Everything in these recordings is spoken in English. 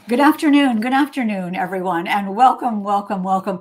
Good afternoon, everyone, and welcome, welcome, welcome.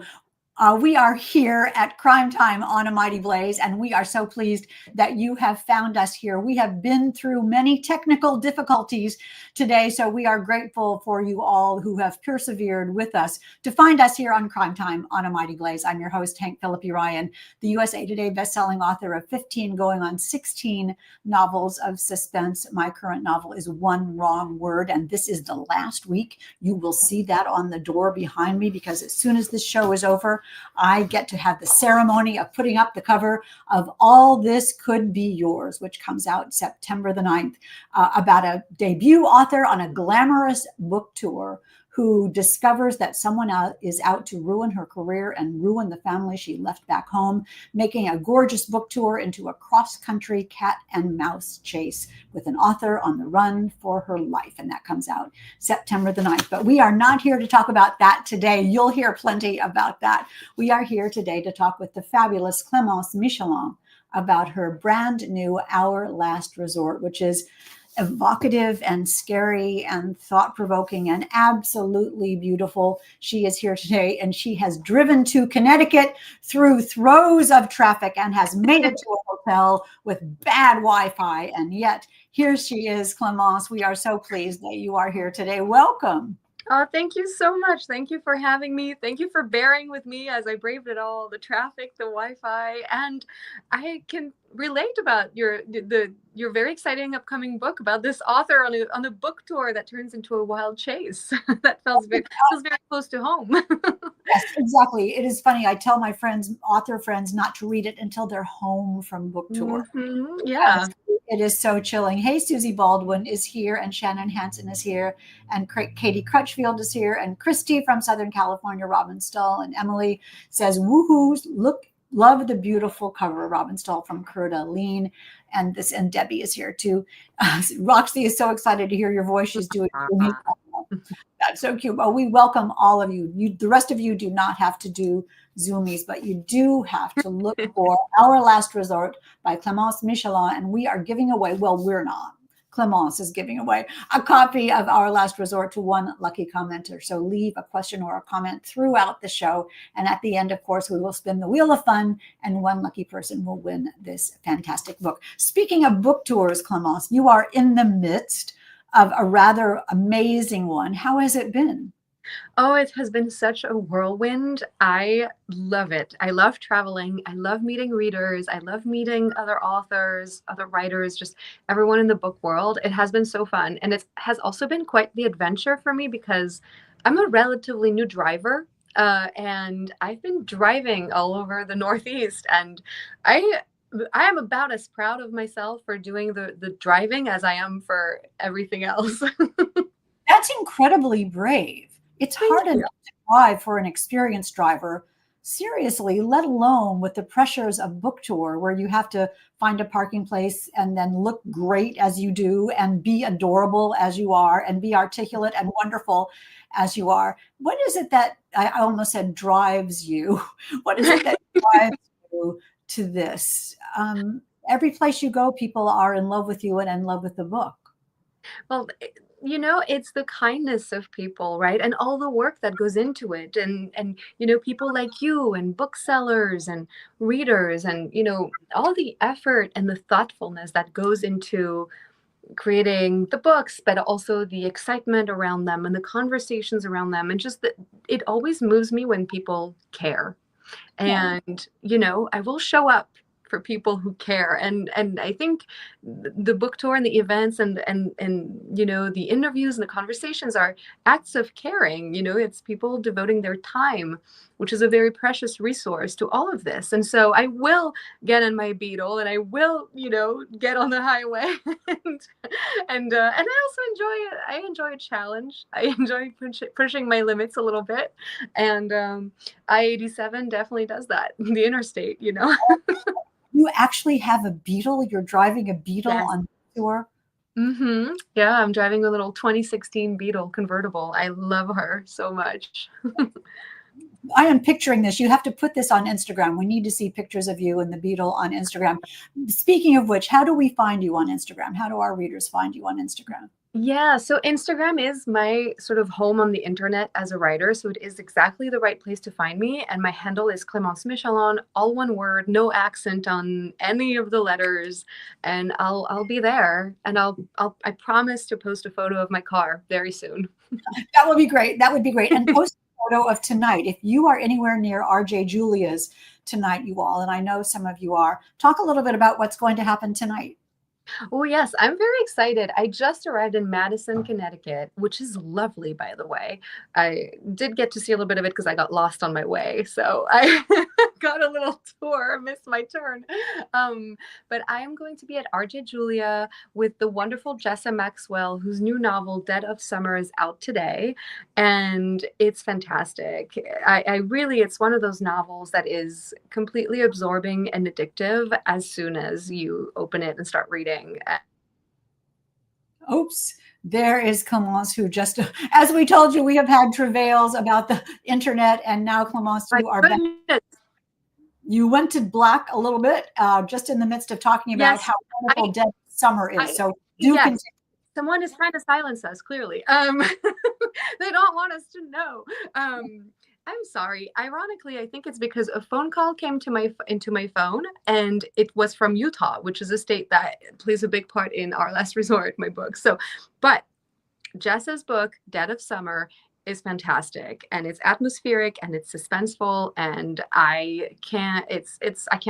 We are here at Crime Time on A Mighty Blaze, and we are so pleased that you have found us here. We have been through many technical difficulties today, so we are grateful for you all who have persevered with us to find us here on Crime Time on A Mighty Blaze. I'm your host, Hank Phillippi Ryan, the USA Today bestselling author of 15 going on 16 novels of suspense. My current novel is One Wrong Word, and this is the last week. You will see that on the door behind me, because as soon as this show is over, I get to have the ceremony of putting up the cover of All This Could Be Yours, which comes out September the 9th, about a debut author on a glamorous book tour who discovers that someone is out to ruin her career and ruin the family she left back home, making a gorgeous book tour into a cross-country cat and mouse chase with an author on the run for her life. And that comes out September the 9th. But we are not here to talk about that today. You'll hear plenty about that. We are here today to talk with the fabulous Clémence Michallon about her brand new Our Last Resort, which is evocative and scary and thought-provoking and absolutely beautiful. She is here today, and she has driven to Connecticut through throes of traffic and has made it to a hotel with bad Wi-Fi. And yet here she is, Clémence. We are so pleased that you are here today. Welcome. Oh, thank you so much. Thank you for having me. Thank you for bearing with me as I braved it all, the traffic, the Wi-Fi, and I can relate about your very exciting upcoming book about this author on a book tour that turns into a wild chase. That feels very close to home. Yes, exactly. It is funny. I tell my friends, author friends, not to read it until they're home from book tour. Mm-hmm. Yeah. It is so chilling. Hey, Susie Baldwin is here, and Shannon Hansen is here, and Katie Crutchfield is here, and Christy from Southern California, Robin Stull, and Emily says, woohoo, love the beautiful cover, Robin Stull from Coeur d'Alene, and Debbie is here too. Roxy is so excited to hear your voice. She's doing that's so cute. Well, we welcome all of you. The rest of you do not have to do Zoomies, but you do have to look for Our Last Resort by Clémence Michallon, and we are giving away, well, we're not. Clémence is giving away a copy of Our Last Resort to one lucky commenter. So leave a question or a comment throughout the show. And at the end, of course, we will spin the wheel of fun, and one lucky person will win this fantastic book. Speaking of book tours, Clémence, you are in the midst of a rather amazing one. How has it been? Oh, it has been such a whirlwind. I love it. I love traveling. I love meeting readers. I love meeting other authors, other writers, just everyone in the book world. It has been so fun. And it has also been quite the adventure for me because I'm a relatively new driver. And I've been driving all over the Northeast, and I am about as proud of myself for doing the driving as I am for everything else. That's incredibly brave. It's hard enough to drive for an experienced driver, seriously, let alone with the pressures of book tour, where you have to find a parking place and then look great as you do and be adorable as you are and be articulate and wonderful as you are. What is it that I almost said drives you? What is it that drives you to this? Every place you go, people are in love with you and in love with the book. Well, it's the kindness of people, right? And all the work that goes into it. And people like you and booksellers and readers and, all the effort and the thoughtfulness that goes into creating the books, but also the excitement around them and the conversations around them. And just that it always moves me when people care. And, I will show up for people who care. And I think the book tour and the events and the interviews and the conversations are acts of caring. It's people devoting their time, which is a very precious resource, to all of this. And so I will get in my Beetle, and I will, get on the highway. and I also enjoy it. I enjoy a challenge. I enjoy pushing my limits a little bit. And I-87 definitely does that. The interstate, You actually have a Beetle? You're driving a Beetle Yes. on tour? Mm-hmm. Yeah, I'm driving a little 2016 Beetle convertible. I love her so much. I am picturing this. You have to put this on Instagram. We need to see pictures of you and the Beetle on Instagram. Speaking of which, how do we find you on Instagram? How do our readers find you on Instagram? Yeah, so Instagram is my sort of home on the internet as a writer, so it is exactly the right place to find me. And my handle is Clémence Michallon, all one word, no accent on any of the letters. And I'll be there, and I promise to post a photo of my car very soon. That would be great. That would be great. And post a photo of tonight. If you are anywhere near RJ Julia's tonight, you all, and I know some of you are, talk a little bit about what's going to happen tonight. Oh, yes, I'm very excited. I just arrived in Madison, Connecticut, which is lovely, by the way. I did get to see a little bit of it because I got lost on my way. So I got a little tour, missed my turn. Um, but I am going to be at RJ Julia with the wonderful Jessa Maxwell, whose new novel, Dead of Summer, is out today. And it's fantastic. I really, it's one of those novels that is completely absorbing and addictive as soon as you open it and start reading. Oops, there is Clemence, who just, as we told you, we have had travails about the internet, and now Clemence, My you are back. goodness. You went to black a little bit, just in the midst of talking about Yes, how wonderful Dead Summer is. I, So do yes, continue. someone is trying to silence us, clearly. They don't want us to know. I'm sorry. Ironically, I think it's because a phone call came to into my phone, and it was from Utah, which is a state that plays a big part in Our Last Resort, my book. So, but Jessa's book, Dead of Summer, is fantastic, and it's atmospheric and it's suspenseful, and I can't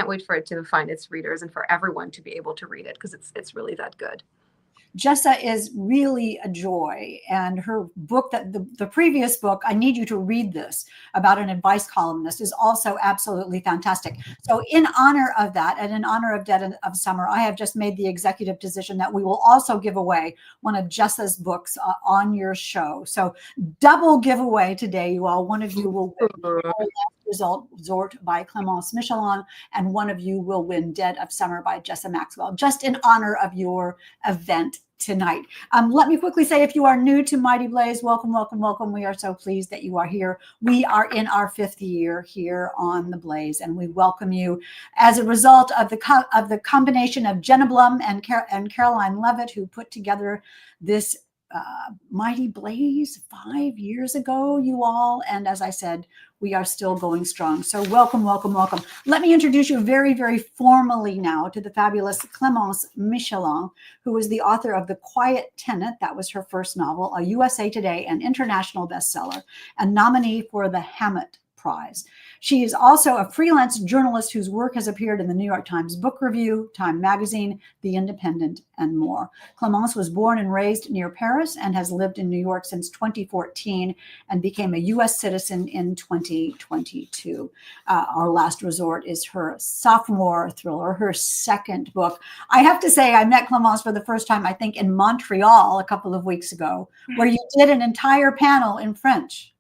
wait for it to find its readers and for everyone to be able to read it because it's really that good. Jessa is really a joy. And her book, that the previous book, I Need You to Read This, about an advice columnist, is also absolutely fantastic. So in honor of that, and in honor of Dead of Summer, I have just made the executive decision that we will also give away one of Jessa's books on your show. So double giveaway today, you all. One of you will win Resort by Clémence Michallon, and one of you will win Dead of Summer by Jessa Maxwell, just in honor of your event tonight. Let me quickly say, if you are new to Mighty Blaze, welcome, welcome, welcome. We are so pleased that you are here. We are in our 5th year here on the Blaze, and we welcome you as a result of the combination of Jenna Blum and Caroline Levitt, who put together this Mighty Blaze 5 years ago, you all. And as I said, we are still going strong. So welcome, welcome, welcome. Let me introduce you very, very formally now to the fabulous Clémence Michallon, who is the author of The Quiet Tenant. That was her first novel, a USA Today and international bestseller, and nominee for the Hammett Prize. She is also a freelance journalist whose work has appeared in the New York Times Book Review, Time Magazine, The Independent, and more. Clémence was born and raised near Paris and has lived in New York since 2014 and became a U.S. citizen in 2022. Our Last Resort is her sophomore thriller, her second book. I have to say, I met Clémence for the first time, I think, in Montreal a couple of weeks ago, where you did an entire panel in French.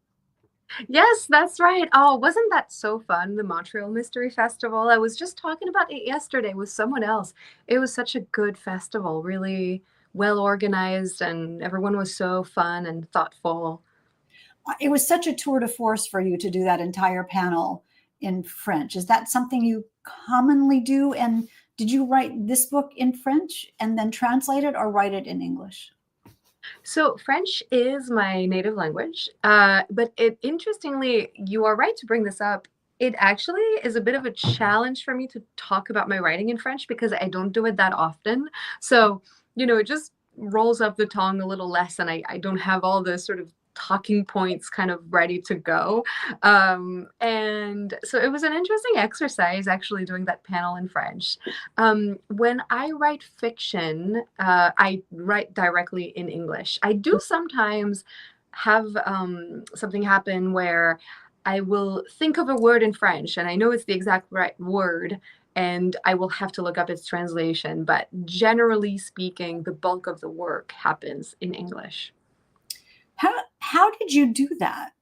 Yes, that's right. Oh, wasn't that so fun? The Montreal Mystery Festival. I was just talking about it yesterday with someone else. It was such a good festival, really well organized, and everyone was so fun and thoughtful. It was such a tour de force for you to do that entire panel in French. Is that something you commonly do? And did you write this book in French and then translate it, or write it in English? So French is my native language, but interestingly, you are right to bring this up. It actually is a bit of a challenge for me to talk about my writing in French because I don't do it that often. So, it just rolls up the tongue a little less, and I don't have all the sort of talking points kind of ready to go. And so it was an interesting exercise actually doing that panel in French. When I write fiction, I write directly in English. I do sometimes have something happen where I will think of a word in French and I know it's the exact right word, and I will have to look up its translation. But generally speaking, the bulk of the work happens in English. How did you do that?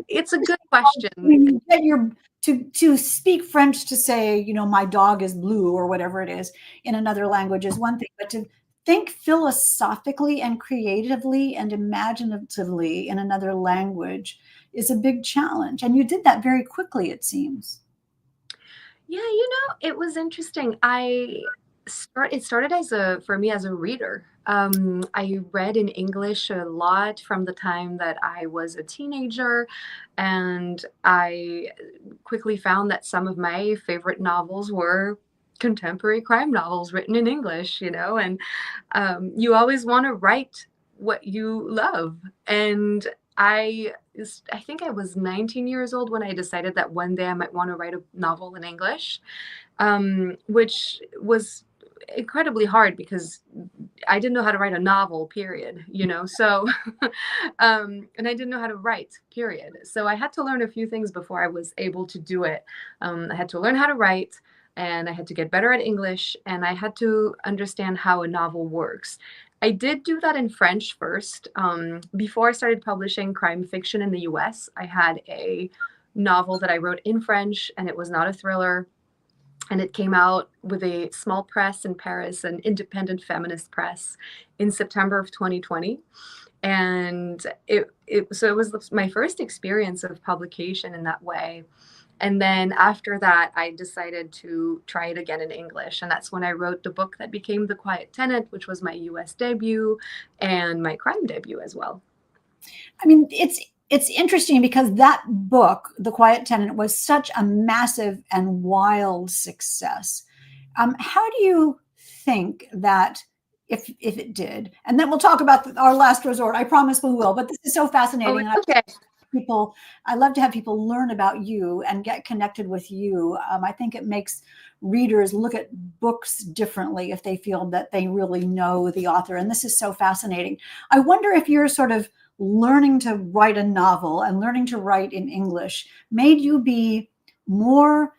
It's a good question. You get to speak French, to say, my dog is blue or whatever it is in another language is one thing, but to think philosophically and creatively and imaginatively in another language is a big challenge. And you did that very quickly, it seems. Yeah, it was interesting. It started for me as a reader. I read in English a lot from the time that I was a teenager, and I quickly found that some of my favorite novels were contemporary crime novels written in English, and you always want to write what you love. And I think I was 19 years old when I decided that one day I might want to write a novel in English, which was incredibly hard because I didn't know how to write a novel, period, So, and I didn't know how to write, period. So I had to learn a few things before I was able to do it. I had to learn how to write, and I had to get better at English, and I had to understand how a novel works. I did do that in French first. Before I started publishing crime fiction in the US, I had a novel that I wrote in French, and it was not a thriller, and it came out with a small press in Paris, an independent feminist press, in September of 2020. And so it was my first experience of publication in that way. And then after that, I decided to try it again in English. And that's when I wrote the book that became The Quiet Tenant, which was my US debut and my crime debut as well. I mean, it's interesting because that book, The Quiet Tenant, was such a massive and wild success. How do you think that if it did, and then we'll talk about our last resort. I promise we will. But this is so fascinating. Oh, okay. I love to have people learn about you and get connected with you. I think it makes readers look at books differently if they feel that they really know the author. And this is so fascinating. I wonder if you're sort of learning to write a novel and learning to write in English made you be more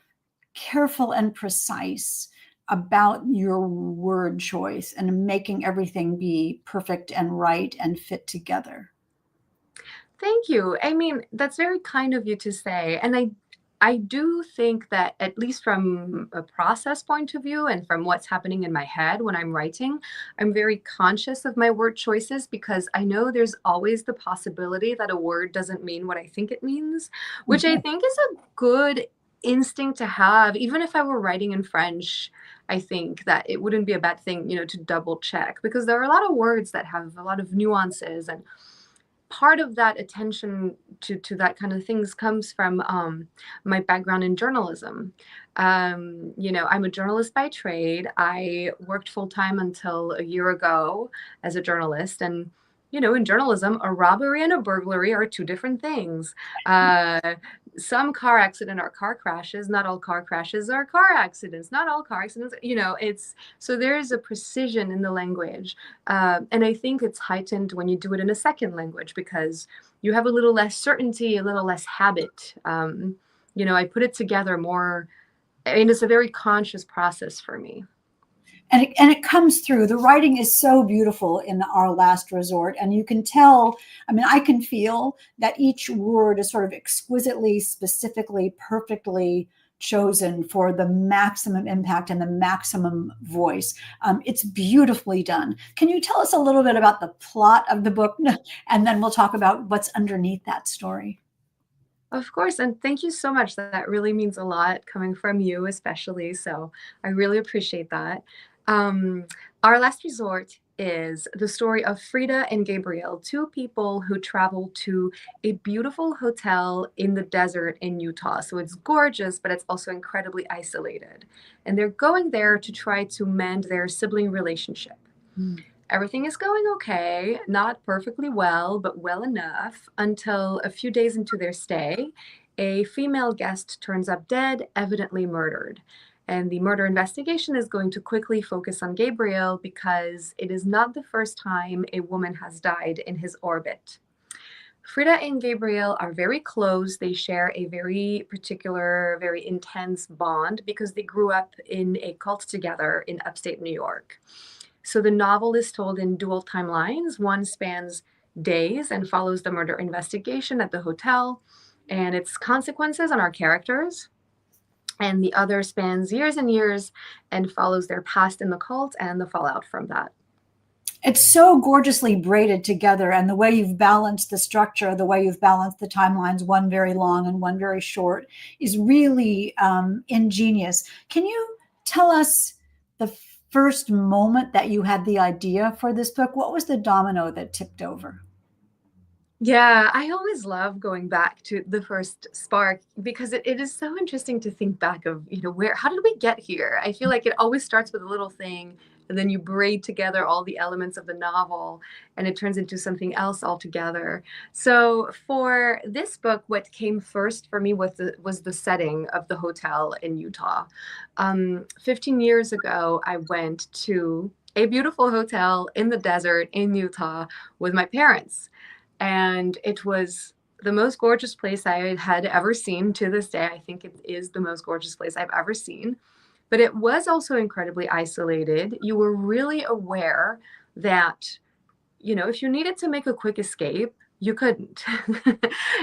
careful and precise about your word choice and making everything be perfect and right and fit together. Thank you. I mean, that's very kind of you to say. And I do think that, at least from a process point of view and from what's happening in my head when I'm writing, I'm very conscious of my word choices, because I know there's always the possibility that a word doesn't mean what I think it means, which I think is a good instinct to have. Even if I were writing in French, I think that it wouldn't be a bad thing, to double check, because there are a lot of words that have a lot of nuances, and part of that attention to that kind of things comes from my background in journalism. I'm a journalist by trade. I worked full time until a year ago as a journalist, and in journalism, a robbery and a burglary are two different things. Some car accident are car crashes. Not all car crashes are car accidents. Not all car accidents, it's so there is a precision in the language. And I think it's heightened when you do it in a second language, because you have a little less certainty, a little less habit. I put it together more. I mean, it's a very conscious process for me. And it comes through. The writing is so beautiful in Our Last Resort. And you can tell, I mean, I can feel that each word is sort of exquisitely, specifically, perfectly chosen for the maximum impact and the maximum voice. It's beautifully done. Can you tell us a little bit about the plot of the book? And then we'll talk about what's underneath that story. Of course, and thank you so much. That really means a lot coming from you, especially. So I really appreciate that. Um, Our Last Resort is the story of Frida and Gabriel, two people who travel to a beautiful hotel in the desert in Utah. So it's gorgeous, but it's also incredibly isolated. And they're going there to try to mend their sibling relationship. Everything is going okay, not perfectly well, but well enough, until a few days into their stay, a female guest turns up dead, evidently murdered. And the murder investigation is going to quickly focus on Gabriel, because it is not the first time a woman has died in his orbit. Frida and Gabriel are very close. They share a very particular, very intense bond, because they grew up in a cult together in upstate New York. So the novel is told in dual timelines. One spans days and follows the murder investigation at the hotel and its consequences on our characters. And the other spans years and years and follows their past in the cult and the fallout from that. It's so gorgeously braided together, and the way you've balanced the structure, the way you've balanced the timelines, one very long and one very short, is really ingenious. Can you tell us the first moment that you had the idea for this book? What was the domino that tipped over? Yeah, I always love going back to the first spark because it is so interesting to think back of, how did we get here? I feel like it always starts with a little thing, and then you braid together all the elements of the novel, and it turns into something else altogether. So for this book, what came first for me was the setting of the hotel in Utah. 15 years ago, I went to a beautiful hotel in the desert in Utah with my parents, and it was the most gorgeous place I had ever seen. To this day, I think it is the most gorgeous place I've ever seen. But it was also incredibly isolated. You were really aware that, if you needed to make a quick escape, you couldn't.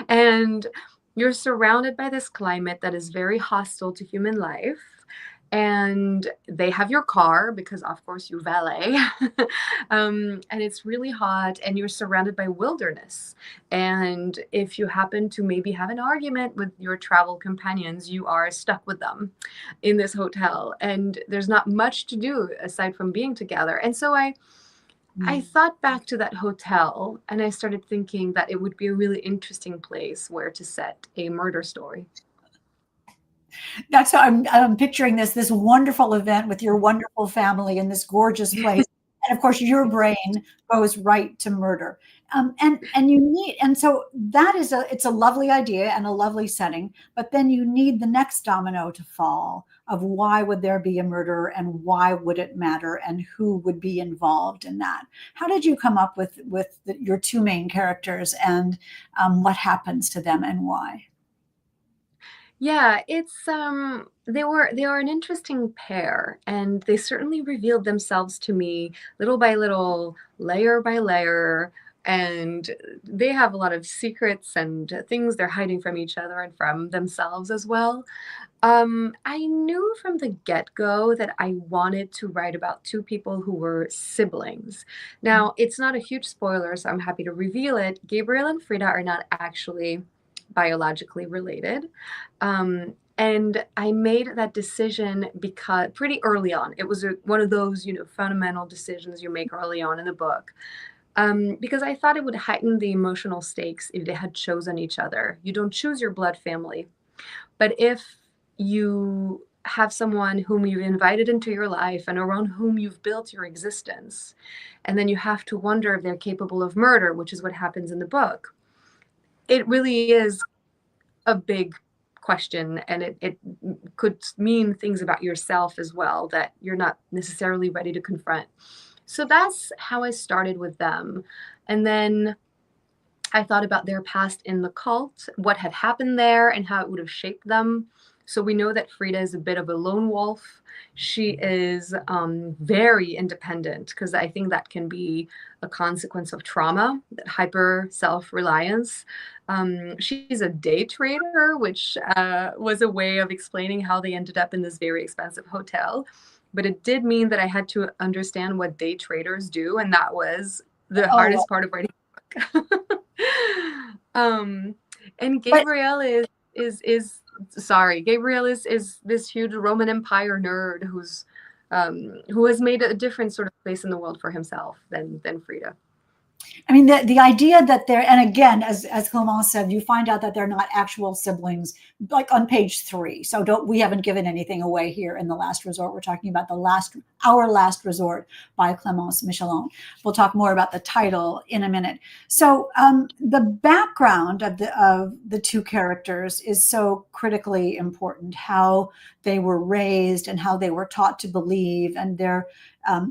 And you're surrounded by this climate that is very hostile to human life. And they have your car because, of course, you valet. And it's really hot, and you're surrounded by wilderness. And if you happen to maybe have an argument with your travel companions, you are stuck with them in this hotel. And there's not much to do aside from being together. And so I thought back to that hotel, and I started thinking that it would be a really interesting place where to set a murder story. That's how I'm picturing this wonderful event with your wonderful family in this gorgeous place. And of course, your brain goes right to murder. And you need, and so that is it's a lovely idea and a lovely setting, but then you need the next domino to fall of why would there be a murder and why would it matter and who would be involved in that. How did you come up with your two main characters and what happens to them and why? Yeah, it's they are an interesting pair, and they certainly revealed themselves to me little by little, layer by layer, and they have a lot of secrets and things they're hiding from each other and from themselves as well. I knew from the get-go that I wanted to write about two people who were siblings. Now, it's not a huge spoiler, so I'm happy to reveal it. Gabriel and Frida are not actually biologically related. And I made that decision because pretty early on, it was one of those, fundamental decisions you make early on in the book. Because I thought it would heighten the emotional stakes if they had chosen each other. You don't choose your blood family, but if you have someone whom you've invited into your life and around whom you've built your existence, and then you have to wonder if they're capable of murder, which is what happens in the book, it really is a big question, and it could mean things about yourself as well that you're not necessarily ready to confront. So that's how I started with them. And then I thought about their past in the cult, what had happened there, and how it would have shaped them. So we know that Frida is a bit of a lone wolf. She is very independent, because I think that can be a consequence of trauma, that hyper self-reliance. She's a day trader, which was a way of explaining how they ended up in this very expensive hotel. But it did mean that I had to understand what day traders do, and that was the Oh, hardest part of writing the book. um, and but Gabriel is sorry. Gabriel is this huge Roman Empire nerd who has made a different sort of place in the world for himself than Frida. I mean, the idea that they're, and again, as Clémence said, you find out that they're not actual siblings, like on page 3. So we haven't given anything away here in The Last Resort. We're talking about Our Last Resort by Clémence Michallon. We'll talk more about the title in a minute. So the background of the two characters is so critically important, how they were raised and how they were taught to believe, and their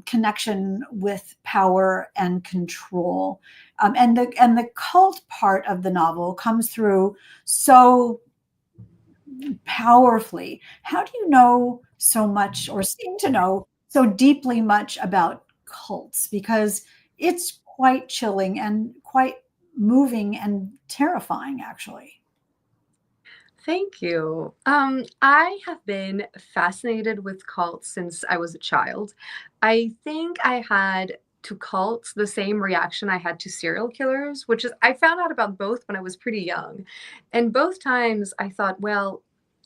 connection with power and control. And the cult part of the novel comes through so powerfully. How do you know so much, or seem to know so deeply much about cults? Because it's quite chilling and quite moving and terrifying, actually. Thank you. I have been fascinated with cults since I was a child. I think I had to cults the same reaction I had to serial killers, which is I found out about both when I was pretty young. And both times I thought, well,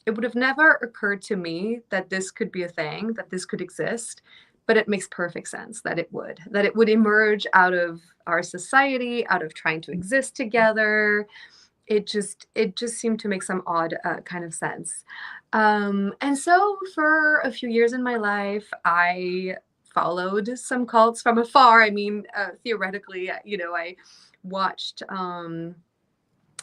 it would have never occurred to me that this could be a thing, that this could exist, but it makes perfect sense that it would emerge out of our society, out of trying to exist together. It just seemed to make some odd kind of sense. And so for a few years in my life, I followed some cults from afar. I mean, theoretically, watched um,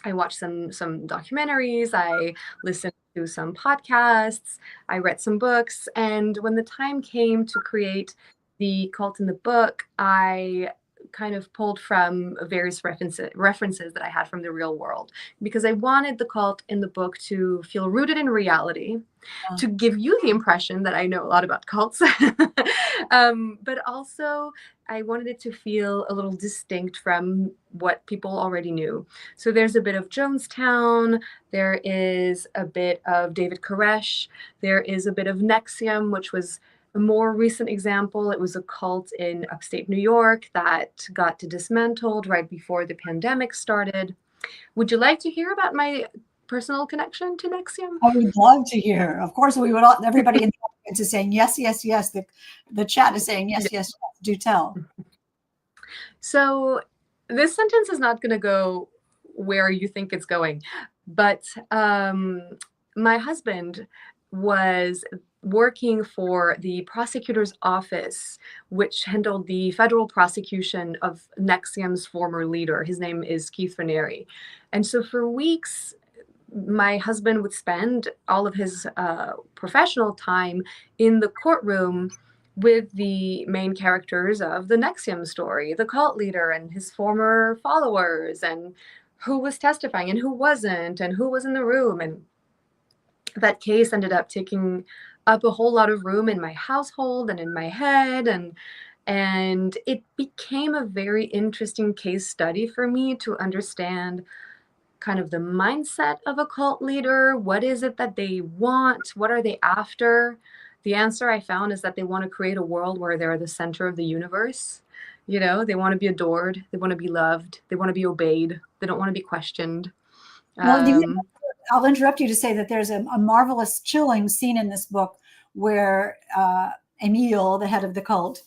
I watched some documentaries. I listened to some podcasts. I read some books. And when the time came to create the cult in the book, I kind of pulled from various references that I had from the real world, because I wanted the cult in the book to feel rooted in reality, to give you the impression that I know a lot about cults, but also I wanted it to feel a little distinct from what people already knew. So there's a bit of Jonestown, there is a bit of David Koresh, there is a bit of Nexium, which was a more recent example. It was a cult in upstate New York that got dismantled right before the pandemic started. Would you like to hear about my personal connection to Nexium? I would love to hear. Of course, we would all, everybody in the audience is saying yes, yes, yes. The chat is saying yes, yes, yes. Do tell. So this sentence is not going to go where you think it's going, but my husband was working for the prosecutor's office, which handled the federal prosecution of Nexium's former leader. His name is Keith Raniere. And so for weeks, my husband would spend all of his professional time in the courtroom with the main characters of the Nexium story, the cult leader and his former followers, and who was testifying and who wasn't, and who was in the room. And that case ended up taking up a whole lot of room in my household and in my head, and it became a very interesting case study for me to understand kind of the mindset of a cult leader. What is it that they want? What are they after? The answer I found is that they want to create a world where they're the center of the universe. You know, they want to be adored, they want to be loved, they want to be obeyed, they don't want to be questioned. Well, I'll interrupt you to say that there's a marvelous, chilling scene in this book where Emil, the head of the cult,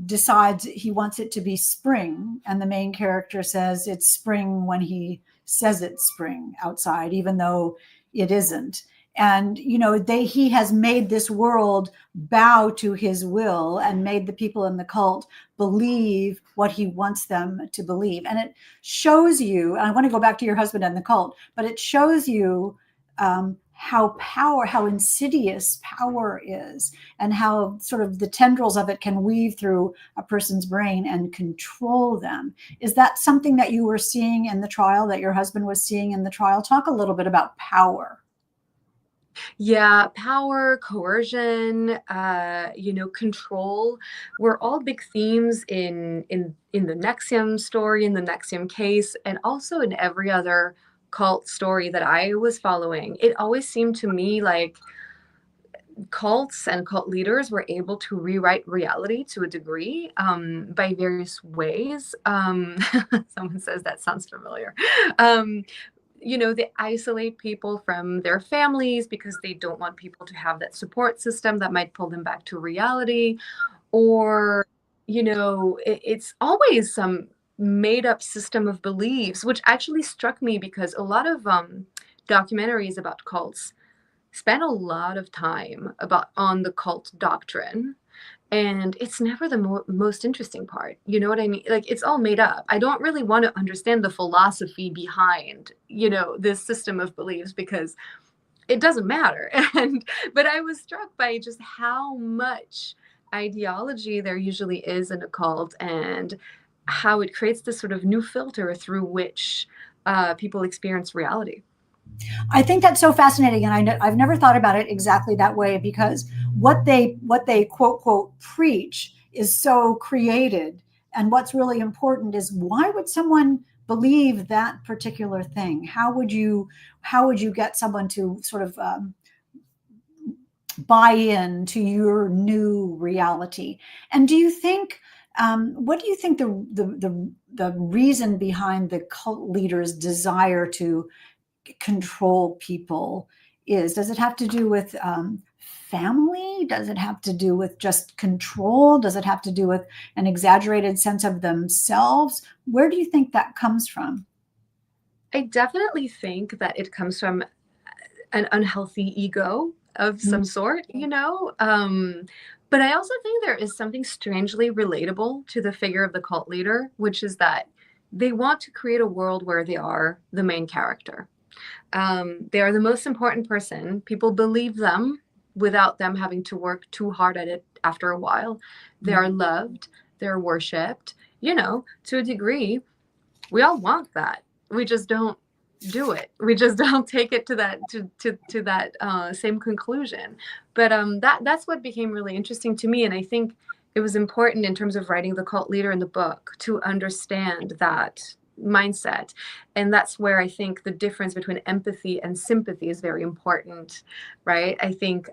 decides he wants it to be spring, and the main character says it's spring when he says it's spring outside, even though it isn't. And he has made this world bow to his will and made the people in the cult believe what he wants them to believe. And it shows you, and I want to go back to your husband and the cult, but it shows you how insidious power is, and how sort of the tendrils of it can weave through a person's brain and control them. Is that something that you were seeing in the trial, that your husband was seeing in the trial? Talk a little bit about power. Yeah, power, coercion, control were all big themes in the Nexium story, in the Nexium case, and also in every other cult story that I was following. It always seemed to me like cults and cult leaders were able to rewrite reality to a degree, by various ways. Someone says that sounds familiar. They isolate people from their families because they don't want people to have that support system that might pull them back to reality. Or, it's always some made up system of beliefs, which actually struck me because a lot of documentaries about cults spend a lot of time on the cult doctrine. And it's never the most interesting part. You know what I mean? Like, it's all made up. I don't really want to understand the philosophy behind, this system of beliefs, because it doesn't matter. But I was struck by just how much ideology there usually is in a cult, and how it creates this sort of new filter through which people experience reality. I think that's so fascinating, and I've never thought about it exactly that way, because what they quote quote preach is so created, and what's really important is, why would someone believe that particular thing? How would you get someone to sort of buy in to your new reality? And do you think what do you think the reason behind the cult leaders' desire to control people is? Does it have to do with family? Does it have to do with just control? Does it have to do with an exaggerated sense of themselves? Where do you think that comes from? I definitely think that it comes from an unhealthy ego of some sort, you know? But I also think there is something strangely relatable to the figure of the cult leader, which is that they want to create a world where they are the main character. They are the most important person. People believe them without them having to work too hard at it after a while. They are loved, they're worshipped, you know, to a degree. We all want that. We just don't do it. We just don't take it to that same conclusion. But that's what became really interesting to me, and I think it was important in terms of writing the cult leader in the book to understand that mindset. And that's where I think the difference between empathy and sympathy is very important, right? I think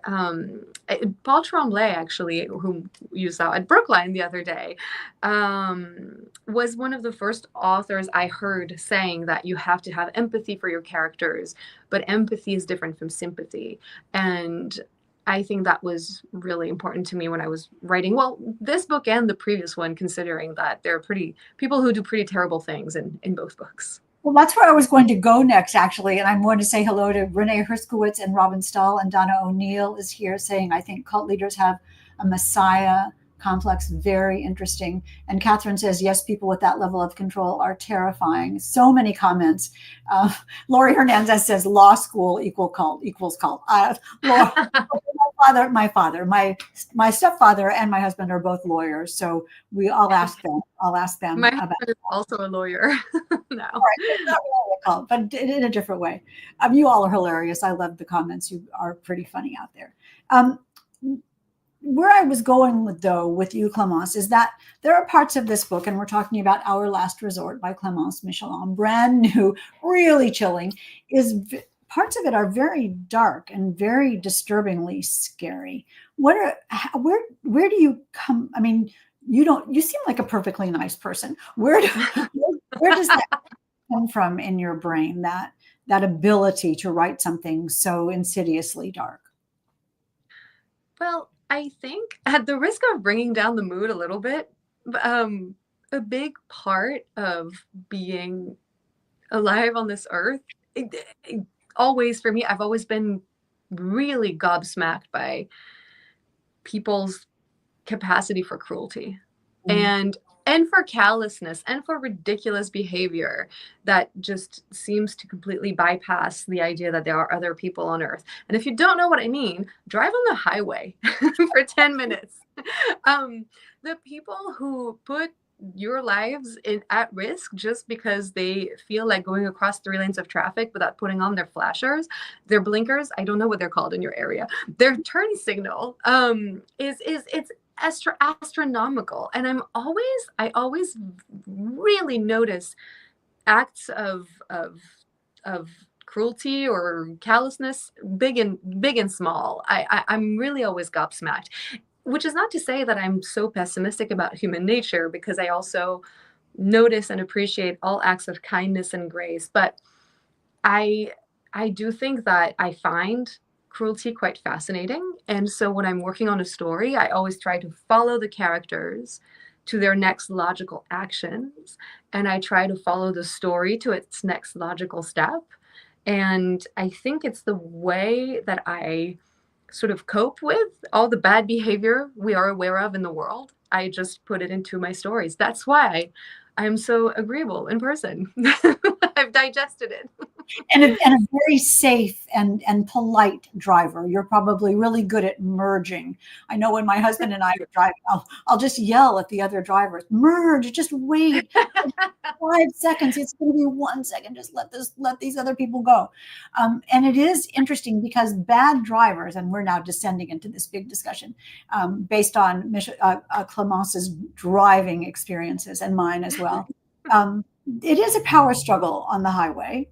Paul Tremblay, actually, who you saw at Brookline the other day, was one of the first authors I heard saying that you have to have empathy for your characters, but empathy is different from sympathy. And I think that was really important to me when I was writing, well, this book and the previous one, considering that there are pretty people who do pretty terrible things in both books. Well, that's where I was going to go next, actually. And I'm going to say hello to Renee Herskowitz and Robin Stahl, and Donna O'Neill is here saying, I think cult leaders have a messiah complex. Very interesting. And Catherine says, yes, people with that level of control are terrifying. So many comments. Lori Hernandez says, law school equals cult. My father, my stepfather and my husband are both lawyers. So I'll ask them My about husband is also a lawyer now. right, it's not really a cult, but in a different way. You all are hilarious. I love the comments. You are pretty funny out there. Where I was going with you, Clémence, is that there are parts of this book, and we're talking about Our Last Resort by Clémence Michallon, brand new, really chilling, parts of it are very dark and very disturbingly scary. Where do you come? I mean, you seem like a perfectly nice person. Where does that come from in your brain, that ability to write something so insidiously dark? Well, I think at the risk of bringing down the mood a little bit, a big part of being alive on this earth, always for me, I've always been really gobsmacked by people's capacity for cruelty and for callousness and for ridiculous behavior that just seems to completely bypass the idea that there are other people on earth. And if you don't know what I mean, drive on the highway for 10 minutes. The people who put your lives at risk just because they feel like going across 3 lanes of traffic without putting on their flashers, their blinkers, I don't know what they're called in your area, their turn signal, it's astronomical. And I always really notice acts of cruelty or callousness, big and small. I'm really always gobsmacked, which is not to say that I'm so pessimistic about human nature, because I also notice and appreciate all acts of kindness and grace. But I do think that I find cruelty quite fascinating. And so when I'm working on a story, I always try to follow the characters to their next logical actions. And I try to follow the story to its next logical step. And I think it's the way that I sort of cope with all the bad behavior we are aware of in the world. I just put it into my stories. That's why I'm so agreeable in person. I've digested it. And a very safe and polite driver. You're probably really good at merging. I know when my husband and I are driving, I'll just yell at the other drivers, merge, just wait 5 seconds. It's going to be 1 second. Just let these other people go. And it is interesting because bad drivers, and we're now descending into this big discussion based on Clémence's driving experiences and mine as well. It is a power struggle on the highway.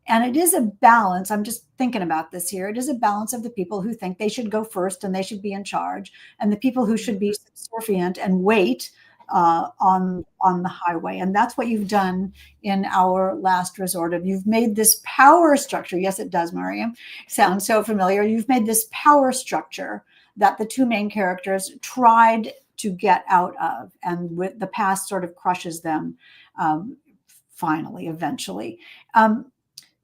And it is a balance. I'm just thinking about this here. It is a balance of the people who think they should go first and they should be in charge, and the people who should be subservient and wait on the highway. And that's what you've done in Our Last Resort. Of you've made this power structure. Yes, it does, Miriam. Sounds so familiar. You've made this power structure that the two main characters tried to get out of, and with the past sort of crushes them finally, eventually.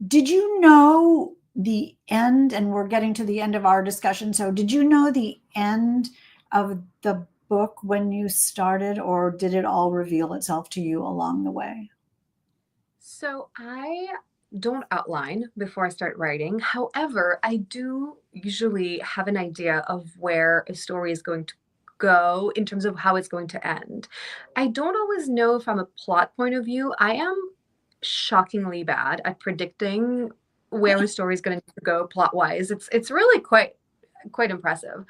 Did you know the end? And we're getting to the end of our discussion. So, did you know the end of the book when you started, or did it all reveal itself to you along the way? So I don't outline before I start writing. However, I do usually have an idea of where a story is going to go in terms of how it's going to end. I don't always know from a plot point of view. I am shockingly bad at predicting where a story is going to go plot wise. It's really quite impressive.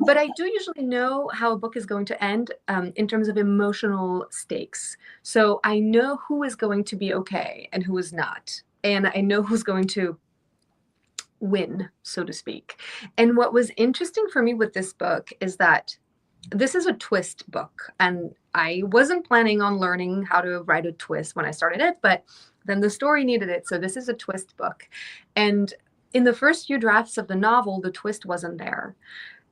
But I do usually know how a book is going to end in terms of emotional stakes. So I know who is going to be okay and who is not. And I know who's going to win, so to speak. And what was interesting for me with this book is that this is a twist book. And I wasn't planning on learning how to write a twist when I started it, but then the story needed it. So this is a twist book. And in the first few drafts of the novel, the twist wasn't there.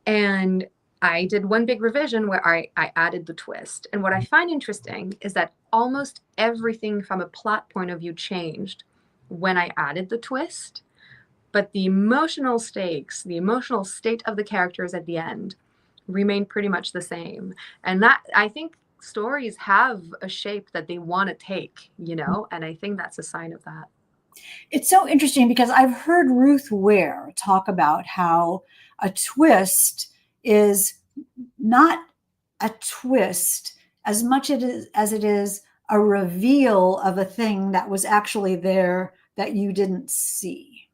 And I did one big revision where I added the twist. And what I find interesting is that almost everything from a plot point of view changed when I added the twist. But the emotional stakes, the emotional state of the characters at the end remained pretty much the same. And that, I think stories have a shape that they want to take, and I think that's a sign of that. It's so interesting because I've heard Ruth Ware talk about how a twist is not a twist as much as it is a reveal of a thing that was actually there that you didn't see.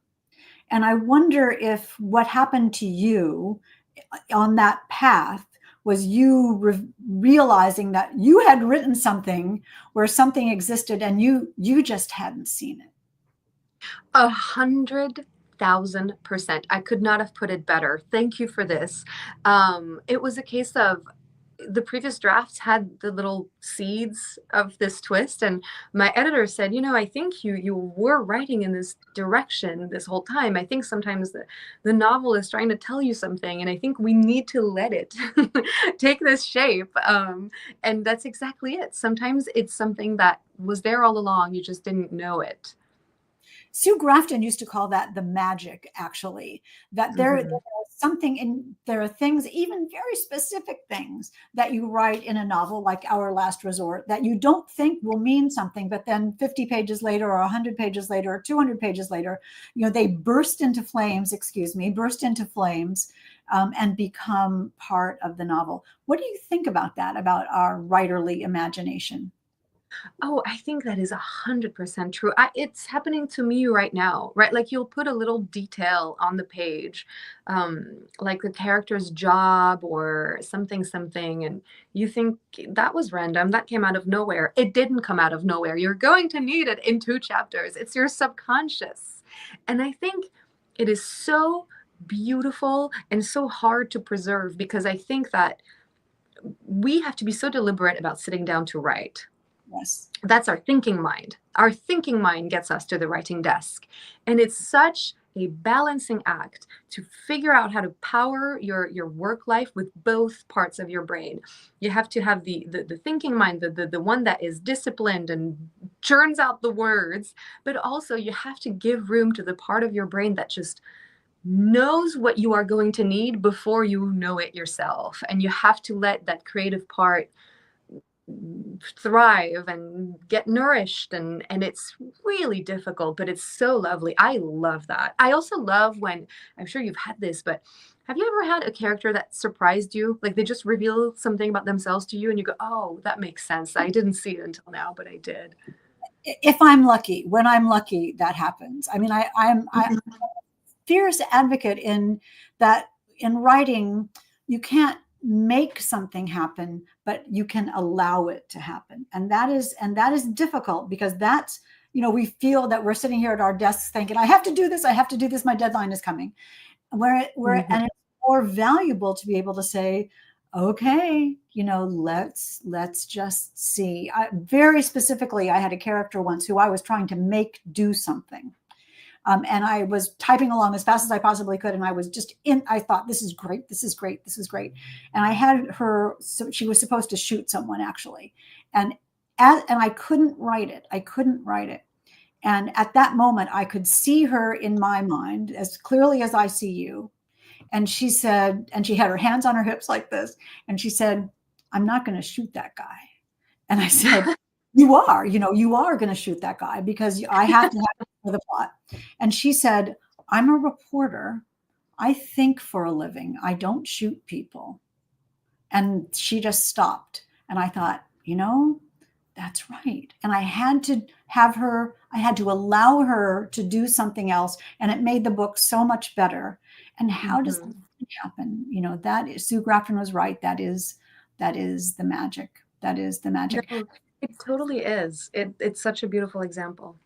And I wonder if what happened to you on that path was you realizing that you had written something where something existed and you just hadn't seen it. 100,000%. I could not have put it better. Thank you for this. It was a case of the previous drafts had the little seeds of this twist, and my editor said, I think you were writing in this direction this whole time. I think sometimes the novel is trying to tell you something, and I think we need to let it take this shape. And that's exactly it. Sometimes it's something that was there all along, you just didn't know it. Sue Grafton used to call that the magic, actually, that there is something there are things, even very specific things that you write in a novel like Our Last Resort that you don't think will mean something, but then 50 pages later or 100 pages later or 200 pages later, they burst into flames, and become part of the novel. What do you think about that, about our writerly imagination? Oh, I think that is 100% true. It's happening to me right now, right? Like you'll put a little detail on the page, like the character's job or something, and you think that was random. That came out of nowhere. It didn't come out of nowhere. You're going to need it in 2 chapters. It's your subconscious. And I think it is so beautiful and so hard to preserve because I think that we have to be so deliberate about sitting down to write. Yes. That's our thinking mind. Our thinking mind gets us to the writing desk. And it's such a balancing act to figure out how to power your work life with both parts of your brain. You have to have the thinking mind, the one that is disciplined and churns out the words, but also you have to give room to the part of your brain that just knows what you are going to need before you know it yourself. And you have to let that creative part thrive and get nourished, and it's really difficult, but it's so lovely. I love that. I also love when, I'm sure you've had this, but have you ever had a character that surprised you, like they just reveal something about themselves to you and you go, oh, that makes sense, I didn't see it until now, but I did. If I'm lucky, when I'm lucky, that happens. I mean, I'm a fierce advocate in that in writing, you can't make something happen, but you can allow it to happen. And that is difficult because that's, we feel that we're sitting here at our desks thinking, I have to do this, my deadline is coming. And it's more valuable to be able to say, okay, let's just see. Very specifically, I had a character once who I was trying to make do something. And I was typing along as fast as I possibly could. And I was just I thought, this is great. This is great. This is great. And I had her, so she was supposed to shoot someone actually. And, and I couldn't write it. I couldn't write it. And at that moment, I could see her in my mind as clearly as I see you. And she said, and she had her hands on her hips like this. And she said, I'm not going to shoot that guy. And I said, you are, you are going to shoot that guy because I have to have it for the plot. And she said, I'm a reporter. I think for a living. I don't shoot people. And she just stopped. And I thought, that's right. And I had to allow her to do something else. And it made the book so much better. And how does that happen? Sue Grafton was right. That is the magic. That is the magic. No, it totally is. It's such a beautiful example.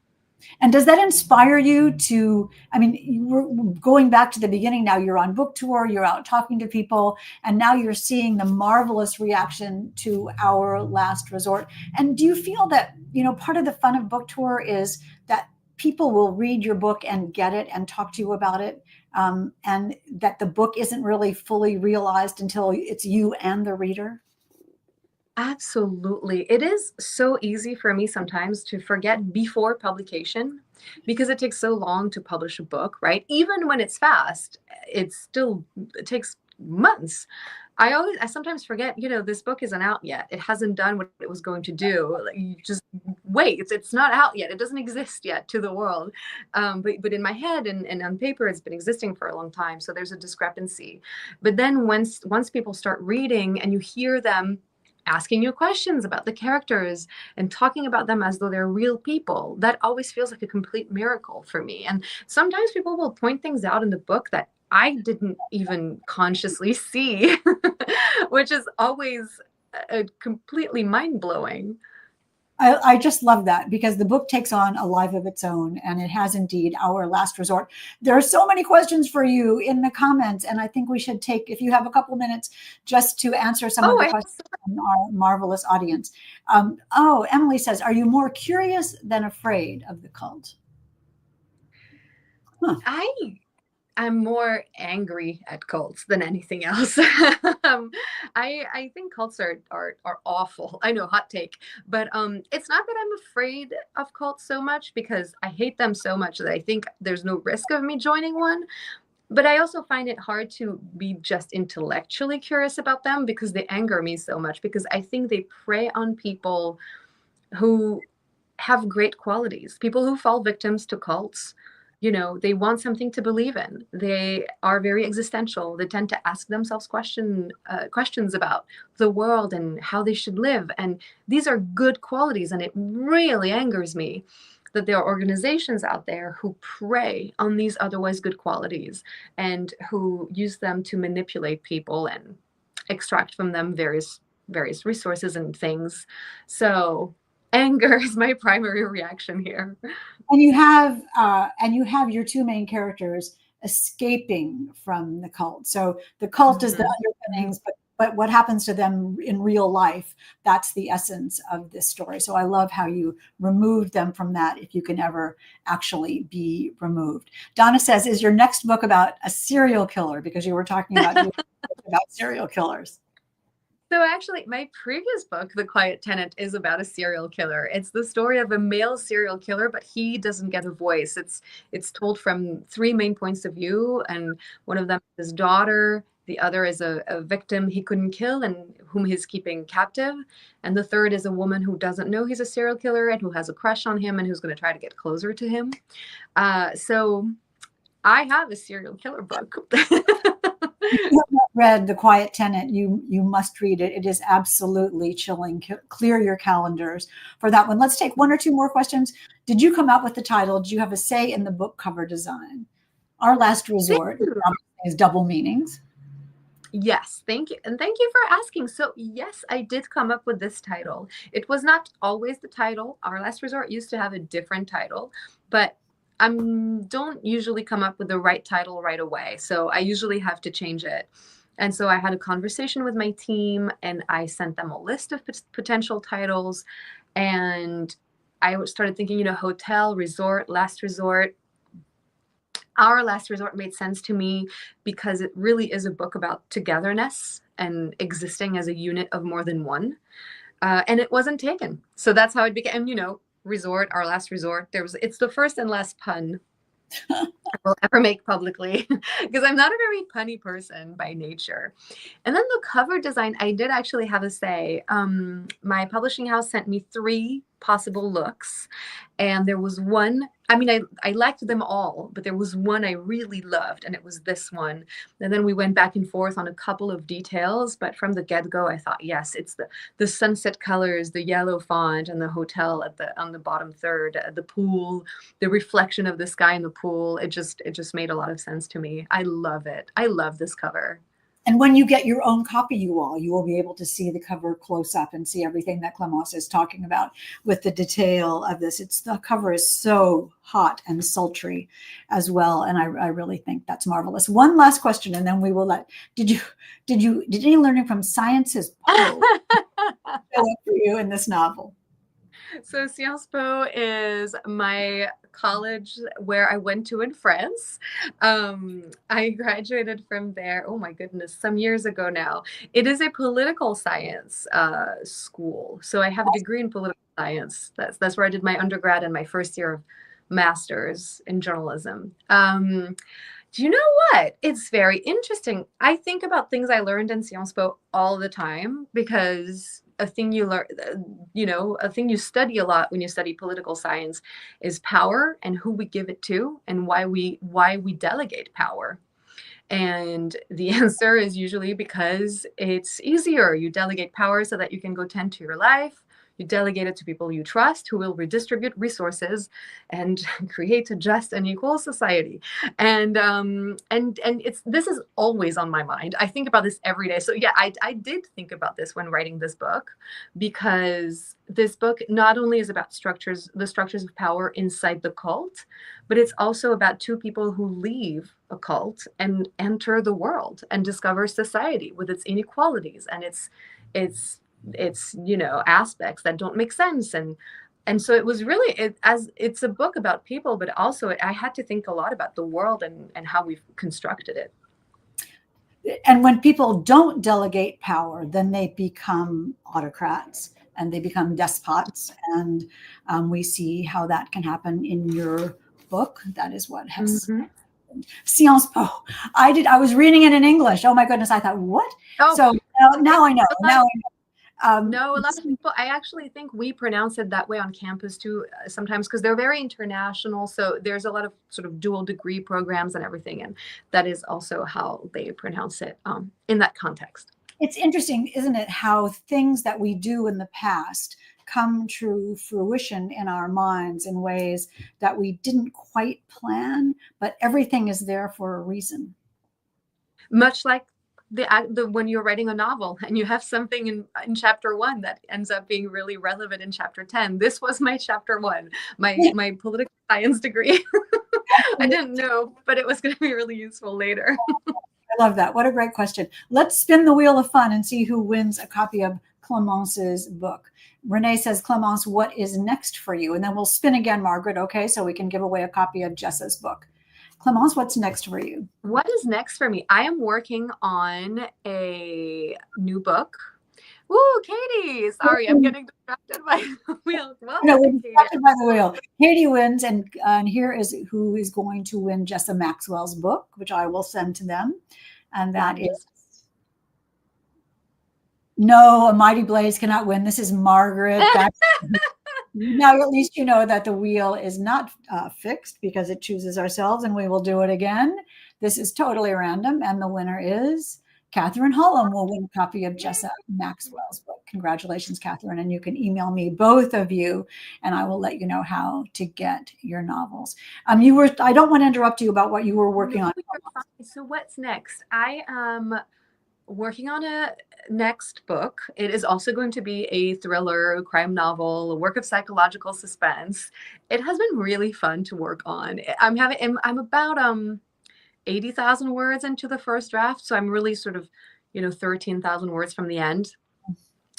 And does that inspire you to, we're going back to the beginning now, you're on book tour, you're out talking to people, and now you're seeing the marvelous reaction to Our Last Resort. And do you feel that, part of the fun of book tour is that people will read your book and get it and talk to you about it, and that the book isn't really fully realized until it's you and the reader? Absolutely. It is so easy for me sometimes to forget before publication because it takes so long to publish a book, right? Even when it's fast, it takes months. I sometimes forget, this book isn't out yet. It hasn't done what it was going to do. Like, you just wait. It's not out yet. It doesn't exist yet to the world. But in my head and on paper, it's been existing for a long time. So there's a discrepancy. But then once people start reading and you hear them asking you questions about the characters and talking about them as though they're real people, that always feels like a complete miracle for me. And sometimes people will point things out in the book that I didn't even consciously see, which is always completely mind-blowing. I just love that because the book takes on a life of its own, and it has indeed Our Last Resort. There are so many questions for you in the comments, and I think we should take, if you have a couple minutes, just to answer some of the questions from our marvelous audience. Emily says, are you more curious than afraid of the cult? Huh. I'm more angry at cults than anything else. I think cults are awful. I know, hot take, but it's not that I'm afraid of cults so much because I hate them so much that I think there's no risk of me joining one. But I also find it hard to be just intellectually curious about them because they anger me so much, because I think they prey on people who have great qualities, people who fall victims to cults. They want something to believe in. They are very existential. They tend to ask themselves questions about the world and how they should live. And these are good qualities. And it really angers me that there are organizations out there who prey on these otherwise good qualities and who use them to manipulate people and extract from them various resources and things. So anger is my primary reaction here. And you have your two main characters escaping from the cult. So the cult is the underpinnings, but what happens to them in real life, that's the essence of this story. So I love how you removed them from that, if you can ever actually be removed. Donna says, is your next book about a serial killer? Because you were talking about serial killers. So actually, my previous book, The Quiet Tenant, is about a serial killer. It's the story of a male serial killer, but he doesn't get a voice. It's told from three main points of view, and one of them is his daughter. The other is a victim he couldn't kill and whom he's keeping captive. And the third is a woman who doesn't know he's a serial killer and who has a crush on him and who's going to try to get closer to him. So I have a serial killer book. If you have not read The Quiet Tenant, you must read it. It is absolutely chilling. Clear your calendars for that one. Let's take one or two more questions. Did you come out with the title? Did you have a say in the book cover design? Our Last Resort is double meanings. Yes, thank you. And thank you for asking. So yes, I did come up with this title. It was not always the title. Our Last Resort used to have a different title, but I don't usually come up with the right title right away. So I usually have to change it. And so I had a conversation with my team and I sent them a list of potential titles. And I started thinking, hotel, resort, last resort. Our Last Resort made sense to me because it really is a book about togetherness and existing as a unit of more than one. And it wasn't taken. So that's how it became, resort, Our Last Resort. It's the first and last pun I will ever make publicly because I'm not a very punny person by nature. And then the cover design, I did actually have a say. My publishing house sent me 3 possible looks, and there was one. I mean, I liked them all, but there was one I really loved, and it was this one. And then we went back and forth on a couple of details, but from the get-go, I thought, yes, it's the sunset colors, the yellow font, and the hotel on the bottom third, the pool, the reflection of the sky in the pool. It just made a lot of sense to me. I love it. I love this cover. And when you get your own copy, you will be able to see the cover close up and see everything that Clémence is talking about with the detail of this. The cover is so hot and sultry as well. And I really think that's marvelous. One last question, and then we will did any learning from science's show up for you in this novel? So Sciences Po is my college where I went to in France. I graduated from there, oh my goodness, some years ago now. It is a political science school. So I have a degree in political science. That's where I did my undergrad and my first year of master's in journalism. Do you know what? It's very interesting. I think about things I learned in Sciences Po all the time because a thing you learn, a thing you study a lot when you study political science is power and who we give it to and why we delegate power. And the answer is usually because it's easier. You delegate power so that you can go tend to your life. You delegate it to people you trust who will redistribute resources and create a just and equal society. And this is always on my mind. I think about this every day. So yeah, I did think about this when writing this book, because this book not only is about the structures of power inside the cult, but it's also about 2 people who leave a cult and enter the world and discover society with its inequalities and its aspects that don't make sense. And so it was really it's a book about people, but also I had to think a lot about the world and how we've constructed it. And when people don't delegate power, then they become autocrats and they become despots. And we see how that can happen in your book. That is what has Sciences Po. I was reading it in English. Oh my goodness. I thought, what? Oh, so now I know. No, a lot of people, I actually think we pronounce it that way on campus too, sometimes because they're very international. So there's a lot of sort of dual degree programs and everything. And that is also how they pronounce it in that context. It's interesting, isn't it, how things that we do in the past come to fruition in our minds in ways that we didn't quite plan, but everything is there for a reason. Much like the when you're writing a novel and you have something in chapter 1 that ends up being really relevant in chapter 10. This was my chapter 1, my political science degree. I didn't know, but it was going to be really useful later. I love that. What a great question. Let's spin the wheel of fun and see who wins a copy of Clémence's book. Renee says, Clémence, what is next for you? And then we'll spin again, Margaret, okay? So we can give away a copy of Jessa's book. Clémence, what's next for you? What is next for me? I am working on a new book. Ooh, Katie! Sorry, I'm getting distracted by the wheel. Well, no, we're distracted by the wheel. Katie wins, and here is who is going to win Jessa Maxwell's book, which I will send to them. And that is no, A Mighty Blaze cannot win. This is Margaret. Now, at least you know that the wheel is not fixed because it chooses ourselves, and we will do it again. This is totally random, and the winner is Catherine Hollum will win a copy of Jessa Maxwell's book. Congratulations, Catherine. And you can email me, both of you, and I will let you know how to get your novels. I don't want to interrupt you about what you were working on. So what's next? I am working on a next book. It is also going to be a thriller, a crime novel, a work of psychological suspense. It has been really fun to work on. I'm about 80,000 words into the first draft. So I'm really sort of, 13,000 words from the end.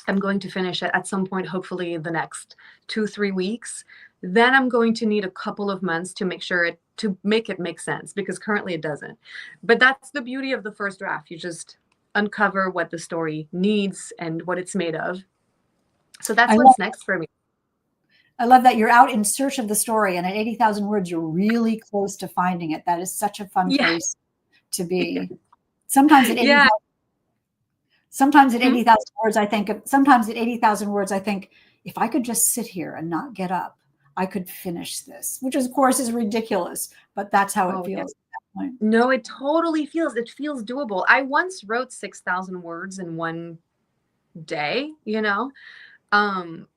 I'm going to finish it at some point, hopefully the next 2-3 weeks. Then I'm going to need a couple of months to make it make sense, because currently it doesn't. But that's the beauty of the first draft. You just uncover what the story needs and what it's made of. So that's I love, what's next for me. I love that you're out in search of the story, and at 80,000 words, you're really close to finding it. That is such a fun Yeah. place to be. Sometimes at 80,000 Yeah. Sometimes at Hmm? 80,000 words, I think, if I could just sit here and not get up, I could finish this, which of course is ridiculous, but that's how it Oh, yeah. feels at that point. No, it feels doable. I once wrote 6,000 words in one day,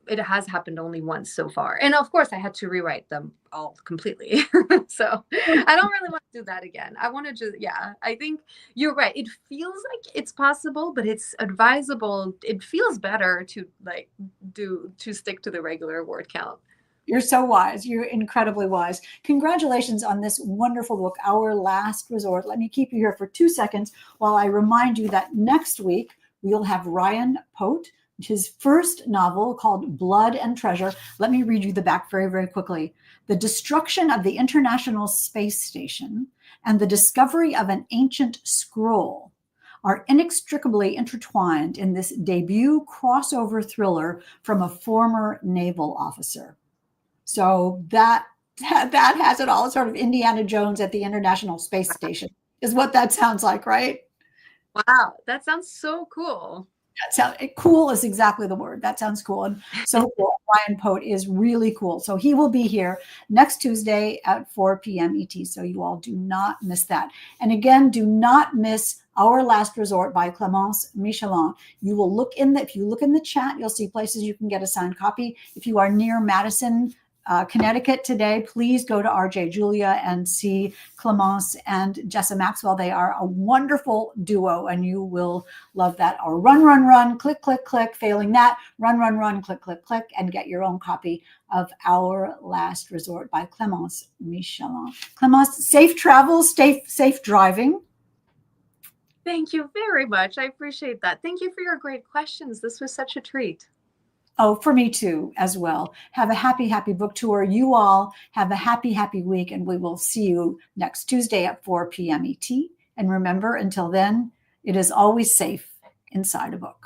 It has happened only once so far. And of course, I had to rewrite them all completely. So I don't really want to do that again. I want to just, yeah, I think you're right. It feels like it's possible, but it's advisable. It feels better to stick to the regular word count. You're so wise. You're incredibly wise. Congratulations on this wonderful book, Our Last Resort. Let me keep you here for 2 seconds while I remind you that next week we'll have Ryan Pote, his first novel called Blood and Treasure. Let me read you the back very, very quickly. The destruction of the International Space Station and the discovery of an ancient scroll are inextricably intertwined in this debut crossover thriller from a former naval officer. So that has it all. It's sort of Indiana Jones at the International Space Station is what that sounds like, right? Wow, that sounds so cool. Cool is exactly the word. That sounds cool. And so cool. Ryan Pote is really cool. So he will be here next Tuesday at 4 p.m. ET. So you all do not miss that. And again, do not miss Our Last Resort by Clémence Michallon. You will if you look in the chat, you'll see places you can get a signed copy. If you are near Madison, Connecticut today, please go to RJ Julia and see Clémence and Jessa Maxwell. They are a wonderful duo, and you will love that. Or run, click, click, click. Failing that, run, click, click, click, and get your own copy of Our Last Resort by Clémence Michallon. Clémence, safe travels, safe driving. Thank you very much. I appreciate that. Thank you for your great questions. This was such a treat. Oh, for me too, as well. Have a happy, happy book tour. You all have a happy, happy week, and we will see you next Tuesday at 4 p.m. ET. And remember, until then, it is always safe inside a book.